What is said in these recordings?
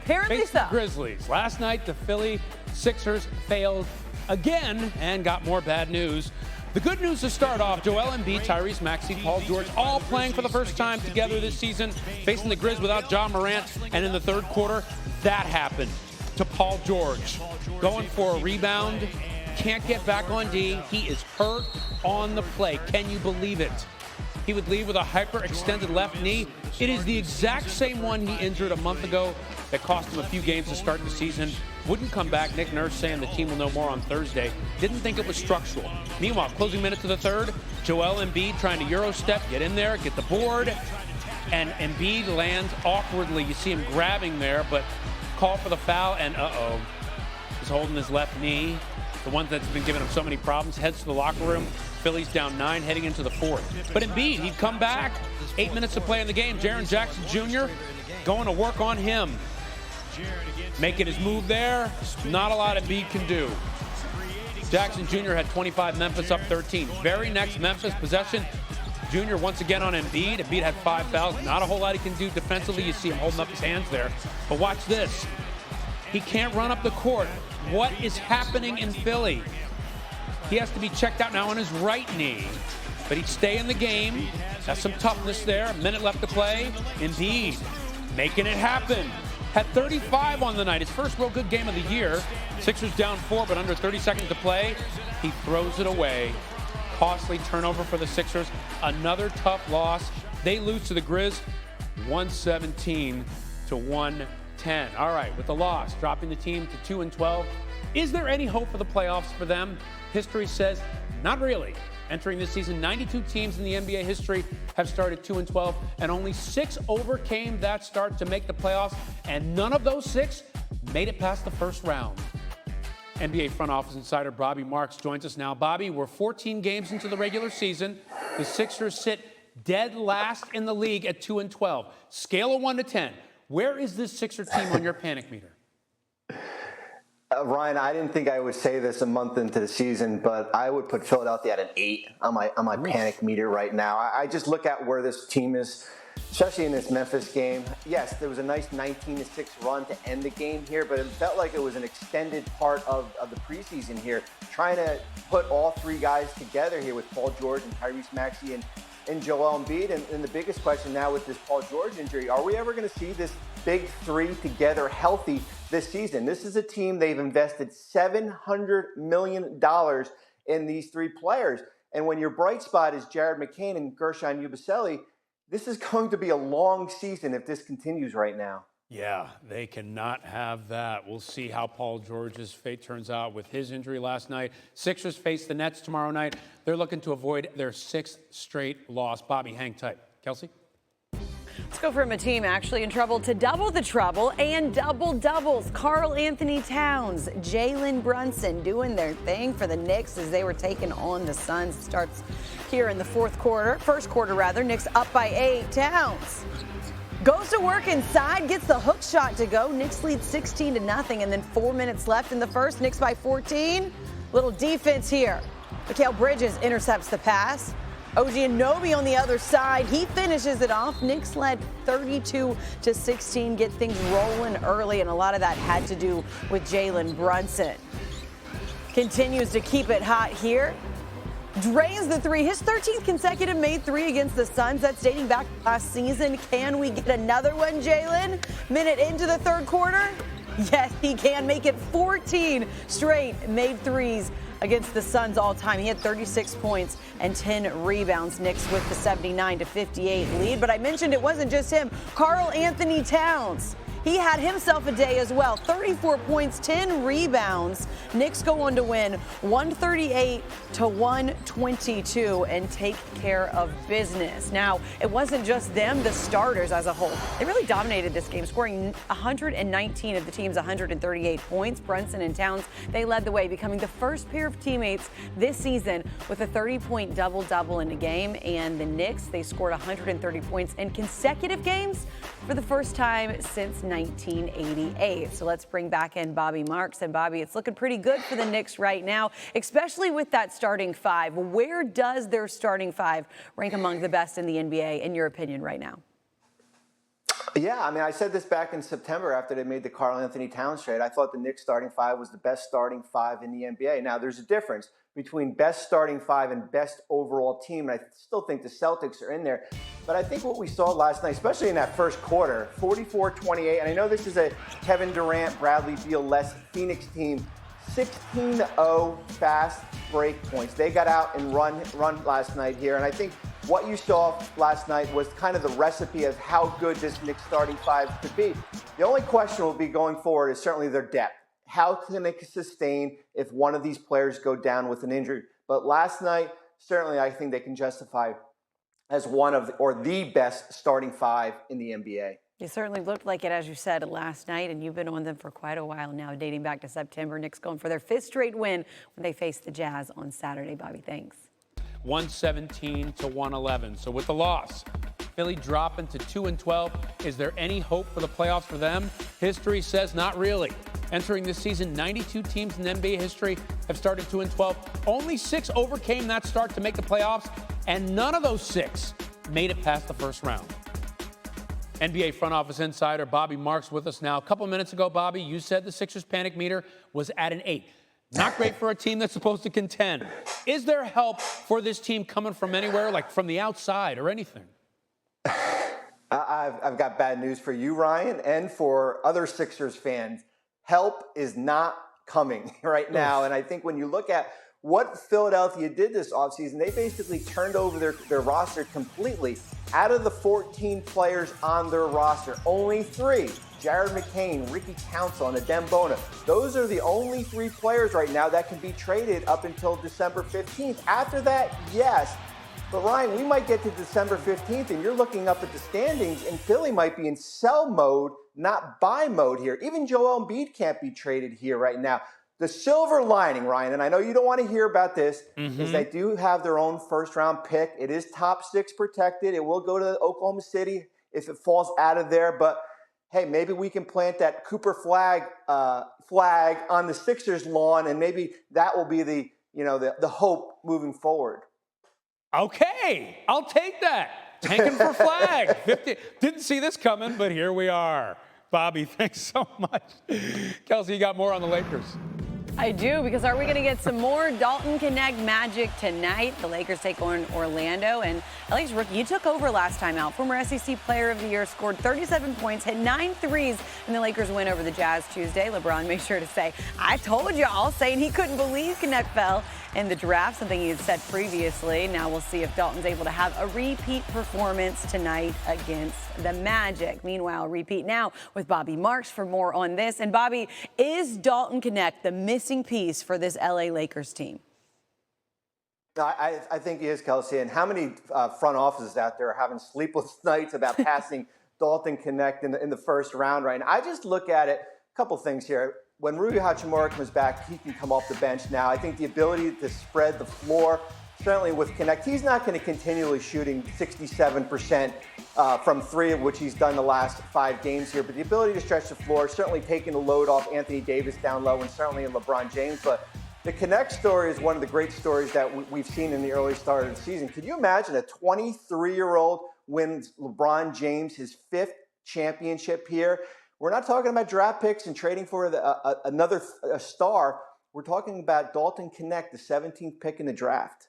Apparently Face so. the Grizzlies. Last night, the Philly Sixers failed again and got more bad news. The good news to start off, Joel Embiid, Tyrese Maxey, Paul George, all playing for the first time together this season, facing the Grizz without Ja Morant. And in the third quarter, that happened to Paul George. Going for a rebound, can't get back on D. He is hurt on the play. Can you believe it? He would leave with a hyperextended left knee. It is the exact same one he injured a month ago that cost him a few games to start the season. Wouldn't come back. Nick Nurse saying the team will know more on Thursday. Didn't think it was structural. Meanwhile, closing minutes of the third, Joel Embiid trying to Euro step, get in there, get the board, and Embiid lands awkwardly. You see him grabbing there, but call for the foul, and he's holding his left knee. The one that's been giving him so many problems, heads to the locker room. Philly's down 9 heading into the fourth. But Embiid, he'd come back. 8 minutes to play in the game. Jaren Jackson Jr. going to work on him. Making his move there. Not a lot Embiid can do. Jackson Jr. had 25, Memphis up 13. Very next Memphis possession, Jr. once again on Embiid. Embiid had 5 fouls. Not a whole lot he can do defensively. You see him holding up his hands there. But watch this. He can't run up the court. What is happening in Philly? He has to be checked out now on his right knee. But he'd stay in the game. Has some toughness there. A minute left to play. Embiid making it happen. Had 35 on the night. His first real good game of the year. Sixers down 4, but under 30 seconds to play. He throws it away. Costly turnover for the Sixers. Another tough loss. They lose to the Grizz 117 to 110. All right, with the loss, dropping the team to 2-12. Is there any hope for the playoffs for them? History says not really. Entering this season, 92 teams in the NBA history have started 2-12, and only 6 overcame that start to make the playoffs, and none of those 6 made it past the first round. NBA front office insider Bobby Marks joins us now. Bobby, we're 14 games into the regular season. The Sixers sit dead last in the league at 2-12. Scale of 1 to 10. Where is this Sixer team on your panic meter? Ryan, I didn't think I would say this a month into the season, but I would put Philadelphia at an 8 on my panic meter right now. I just look at where this team is, especially in this Memphis game. Yes, there was a nice 19-6 run to end the game here, but it felt like it was an extended part of the preseason here, trying to put all 3 guys together here with Paul George and Tyrese Maxey and Joel Embiid. And the biggest question now with this Paul George injury, are we ever going to see this big 3 together healthy this season? This is a team, they've invested $700 million in these 3 players. And when your bright spot is Jared McCain and Gershon Yabusele, this is going to be a long season if this continues right now. Yeah, they cannot have that. We'll see how Paul George's fate turns out with his injury last night. Sixers face the Nets tomorrow night. They're looking to avoid their 6th straight loss. Bobby, hang tight. Kelsey? Let's go from a team actually in trouble to double the trouble and double doubles. Karl Anthony Towns, Jalen Brunson doing their thing for the Knicks as they were taking on the Suns. It starts here in the first quarter rather. Knicks up by 8. Towns goes to work inside, gets the hook shot to go. Knicks lead 16-0, and then 4 minutes left in the first. Knicks by 14. Little defense here. Mikal Bridges intercepts the pass. OG Anunoby on the other side. He finishes it off. Knicks led 32-16, get things rolling early, and a lot of that had to do with Jalen Brunson. Continues to keep it hot here. Drains the 3. His 13th consecutive made 3 against the Suns. That's dating back last season. Can we get another one, Jalen? Minute into the third quarter? Yes, he can. Make it 14 straight made 3s against the Suns all time. He had 36 points and 10 rebounds. Knicks with the 79-58 lead. But I mentioned it wasn't just him. Karl Anthony Towns. He had himself a day as well. 34 points, 10 rebounds. Knicks go on to win 138-122 and take care of business. Now, it wasn't just them, the starters as a whole. They really dominated this game, scoring 119 of the team's 138 points. Brunson and Towns, they led the way, becoming the first pair of teammates this season with a 30-point double-double in a game. And the Knicks, they scored 130 points in consecutive games for the first time since 1988. So let's bring back in Bobby Marks. And Bobby, it's looking pretty good for the Knicks right now, especially with that starting 5. Where does their starting 5 rank among the best in the NBA, in your opinion, right now? Yeah, I mean, I said this back in September after they made the Karl Anthony Towns trade. I thought the Knicks starting five was the best starting five in the NBA. Now, there's a difference between best starting five and best overall team. And I still think the Celtics are in there. But I think what we saw last night, especially in that first quarter, 44-28, and I know this is a Kevin Durant, Bradley Beal-less Phoenix team, 16-0 fast break points. They got out and run last night here. And I think what you saw last night was kind of the recipe of how good this Knicks starting five could be. The only question will be going forward is certainly their depth. How can they sustain if one of these players go down with an injury? But last night, certainly I think they can justify as one of or the best starting five in the NBA. It certainly looked like it, as you said, last night, and you've been on them for quite a while now, dating back to September. Knicks going for their 5th straight win when they face the Jazz on Saturday. Bobby, thanks. 117-111. So with the loss, Philly dropping to 2-12. Is there any hope for the playoffs for them? History says not really. Entering this season, 92 teams in NBA history have started 2-12. Only 6 overcame that start to make the playoffs, and none of those 6 made it past the first round. NBA front office insider Bobby Marks with us now. A couple minutes ago, Bobby, you said the Sixers panic meter was at an 8. Not great for a team that's supposed to contend. Is there help for this team coming from anywhere, like from the outside or anything? I've got bad news for you, Ryan, and for other Sixers fans. Help is not coming right now. And I think when you look at what Philadelphia did this offseason, they basically turned over their roster completely. Out of the 14 players on their roster, only 3, Jared McCain, Ricky Council, and Adem Bona. Those are the only 3 players right now that can be traded up until December 15th. After that, yes. But Ryan, we might get to December 15th, and you're looking up at the standings, and Philly might be in sell mode, not buy mode here. Even Joel Embiid can't be traded here right now. The silver lining, Ryan, and I know you don't want to hear about this, is they do have their own first-round pick. It is top 6 protected. It will go to Oklahoma City if it falls out of there. But, hey, maybe we can plant that Cooper flag on the Sixers lawn, and maybe that will be the hope moving forward. Okay, I'll take that. Tanking for flag. 50. Didn't see this coming, but here we are. Bobby, thanks so much. Kelsey, you got more on the Lakers? I do, because are we going to get some more Dalton Knecht magic tonight? The Lakers take on Orlando, and LA's rookie, you took over last time out. Former SEC Player of the Year, scored 37 points, hit 9 threes in the Lakers win over the Jazz Tuesday. LeBron made sure to say, I told y'all, saying he couldn't believe Knecht fell in the draft, something he had said previously. Now we'll see if Dalton's able to have a repeat performance tonight against the Magic. Meanwhile, repeat now with Bobby Marks for more on this. And Bobby, is Dalton Knecht the missing piece for this LA Lakers team? I think he is, Kelsey. And how many front offices out there are having sleepless nights about passing Dalton Knecht in the first round right now? I just look at it, a couple things here. When Rui Hachimura comes back, he can come off the bench now. I think the ability to spread the floor, certainly with Knecht, he's not going to continually shooting 67% from 3, which he's done the last 5 games here. But the ability to stretch the floor, certainly taking the load off Anthony Davis down low, and certainly in LeBron James. But the Knecht story is one of the great stories that we've seen in the early start of the season. Could you imagine a 23-year-old wins LeBron James his 5th championship here? We're not talking about draft picks and trading for another star. We're talking about Dalton Knecht, the 17th pick in the draft.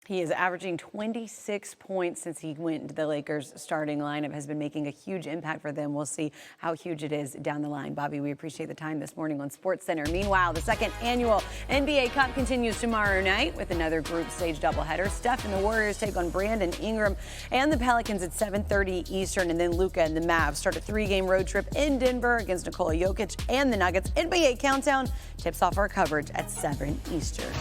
He is averaging 26 points since he went into the Lakers starting lineup, has been making a huge impact for them. We'll see how huge it is down the line. Bobby, we appreciate the time this morning on SportsCenter. Meanwhile, the 2nd annual NBA Cup continues tomorrow night with another group stage doubleheader. Steph and the Warriors take on Brandon Ingram and the Pelicans at 7:30 Eastern. And then Luka and the Mavs start a 3-game road trip in Denver against Nikola Jokic and the Nuggets. NBA Countdown tips off our coverage at 7 Eastern.